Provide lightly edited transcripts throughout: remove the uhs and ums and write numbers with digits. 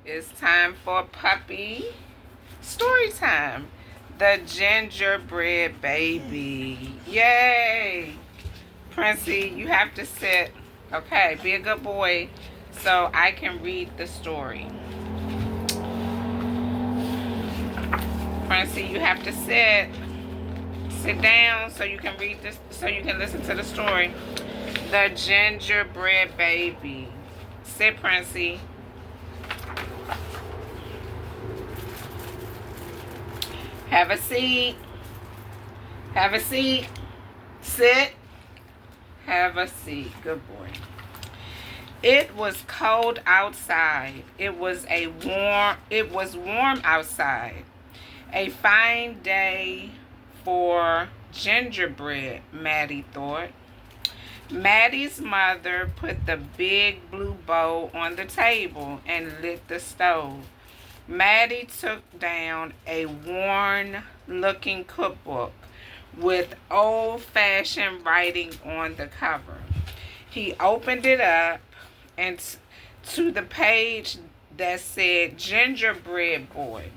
It's time for puppy story time. The gingerbread baby. Yay! Princey, you have to sit. Okay, be a good boy so I can read the story. Princey, you have to sit. Sit down so you can read this, so you can listen to the story. The gingerbread baby. Sit, Princey. Have a seat. Have a seat. Sit. Have a seat. Good boy. It was cold outside. It was warm outside. A fine day for gingerbread, Maddie thought. Maddie's mother put the big blue bowl on the table and lit the stove. Maddie took down a worn-looking cookbook with old-fashioned writing on the cover. He opened it up and to the page that said Gingerbread Boy.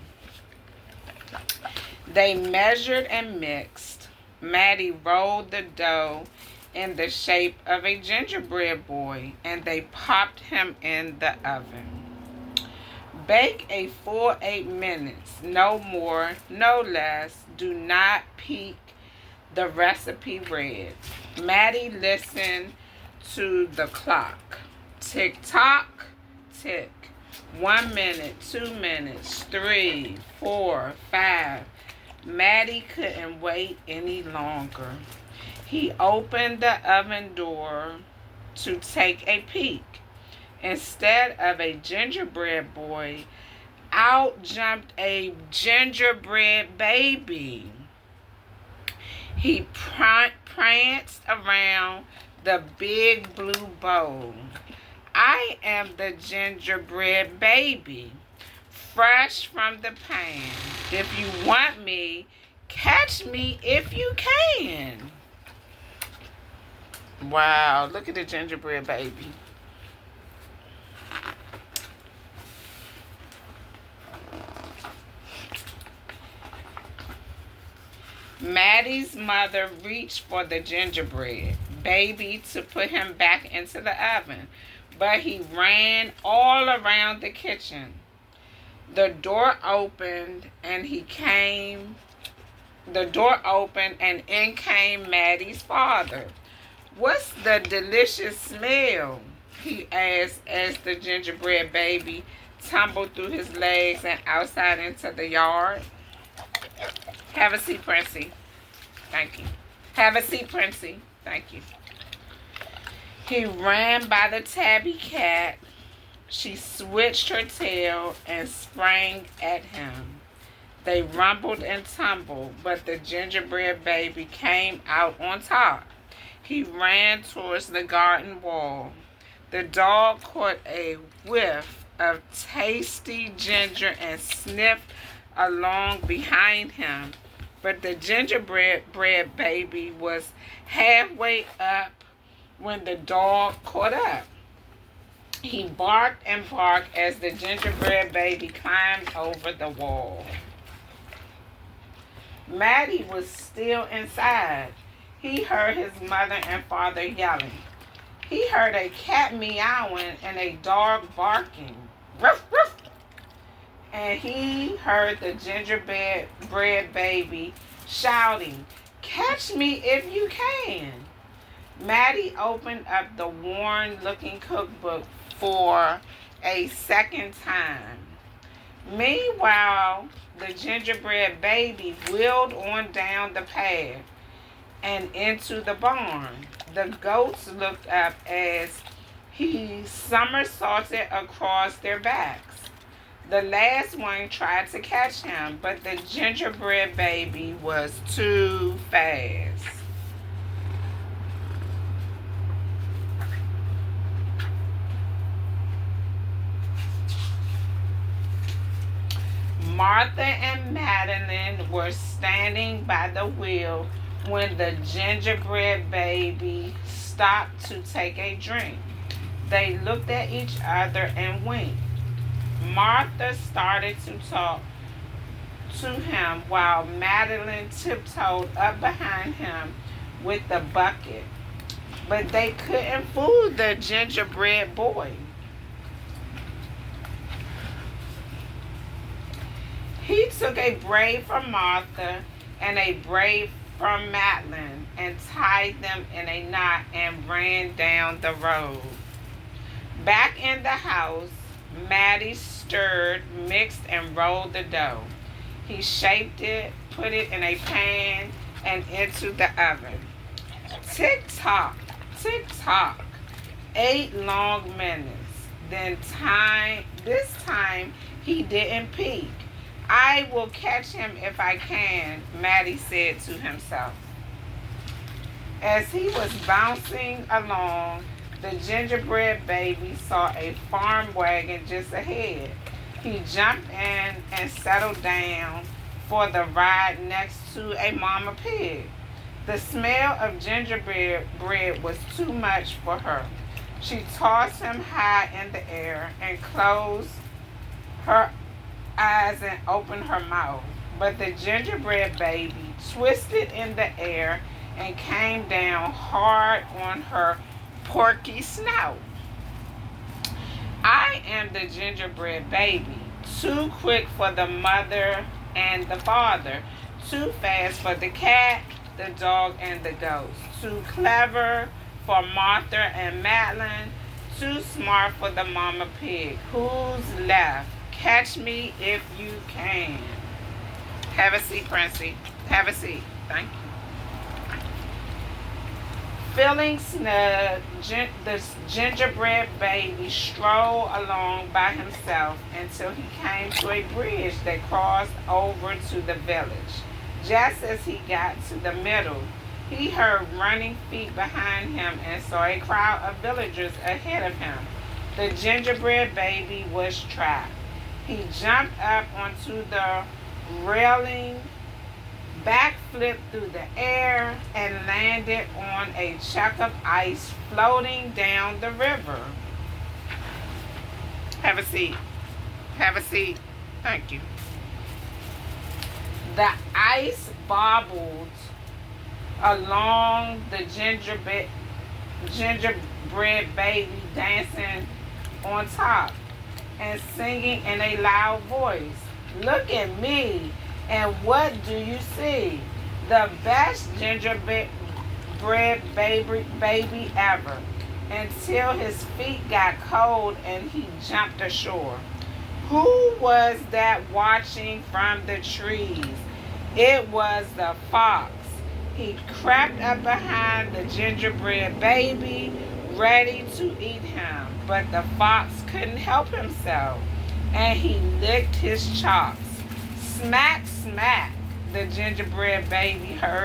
They measured and mixed. Maddie rolled the dough in the shape of a gingerbread boy, and they popped him in the oven. Bake a full 8 minutes, no more, no less. Do not peek, the recipe read. Maddie listened to the clock. Tick tock, tick. 1 minute, 2 minutes, 3, 4, 5. Maddie couldn't wait any longer. He opened the oven door to take a peek. Instead of a gingerbread boy, out jumped a gingerbread baby. He pranced around the big blue bowl. I am the gingerbread baby, fresh from the pan. If you want me, catch me if you can. Wow, look at the gingerbread baby. Maddie's mother reached for the gingerbread baby to put him back into the oven, but he ran all around the kitchen. The door opened and in came Maddie's father. What's the delicious smell? He asked as the gingerbread baby tumbled through his legs and outside into the yard. Have a seat, Princey. Thank you. Have a seat, Princey. Thank you. He ran by the tabby cat. She switched her tail and sprang at him. They rumbled and tumbled, but the gingerbread baby came out on top. He ran towards the garden wall. The dog caught a whiff of tasty ginger and sniffed along behind him. But the gingerbread baby was halfway up when the dog caught up. He barked and barked as the gingerbread baby climbed over the wall. Maddie was still inside. He heard his mother and father yelling. He heard a cat meowing and a dog barking. Ruff, ruff. And he heard the gingerbread baby shouting, "Catch me if you can." Maddie opened up the worn-looking cookbook for a second time. Meanwhile, the gingerbread baby wheeled on down the path and into the barn. The goats looked up as he somersaulted across their backs. The last one tried to catch him, but the gingerbread baby was too fast. Martha and Madeline were standing by the wheel when the gingerbread baby stopped to take a drink. They looked at each other and winked. Martha started to talk to him while Madeline tiptoed up behind him with the bucket. But they couldn't fool the gingerbread boy. He took a braid from Martha and a braid from Madeline and tied them in a knot and ran down the road. Back in the house, Maddie stirred, mixed, and rolled the dough. He shaped it, put it in a pan, and into the oven. Tick tock, tick tock. 8 long minutes. This time he didn't peek. I will catch him if I can, Maddie said to himself. As he was bouncing along, the gingerbread baby saw a farm wagon just ahead. He jumped in and settled down for the ride next to a mama pig. The smell of gingerbread bread was too much for her. She tossed him high in the air and closed her eyes and opened her mouth. But the gingerbread baby twisted in the air and came down hard on her porky snout. I am the gingerbread baby, too quick for the mother and the father, too fast for the cat, the dog, and the ghost, too clever for Martha and Madeline, too smart for the mama pig. Who's left? Catch me if you can. Have a seat, Princey. Have a seat. Thank you. Feeling snug, the gingerbread baby strolled along by himself until he came to a bridge that crossed over to the village. Just as he got to the middle, he heard running feet behind him and saw a crowd of villagers ahead of him. The gingerbread baby was trapped. He jumped up onto the railing, backflipped through the air, and landed on a chunk of ice floating down the river. Have a seat. Have a seat. Thank you. The ice bobbled along the gingerbread baby, dancing on top and singing in a loud voice. Look at me, and what do you see? The best gingerbread baby ever, until his feet got cold and he jumped ashore. Who was that watching from the trees? It was the fox. He crept up behind the gingerbread baby, ready to eat him, but the fox couldn't help himself, and he licked his chops. Smack, smack, the gingerbread baby heard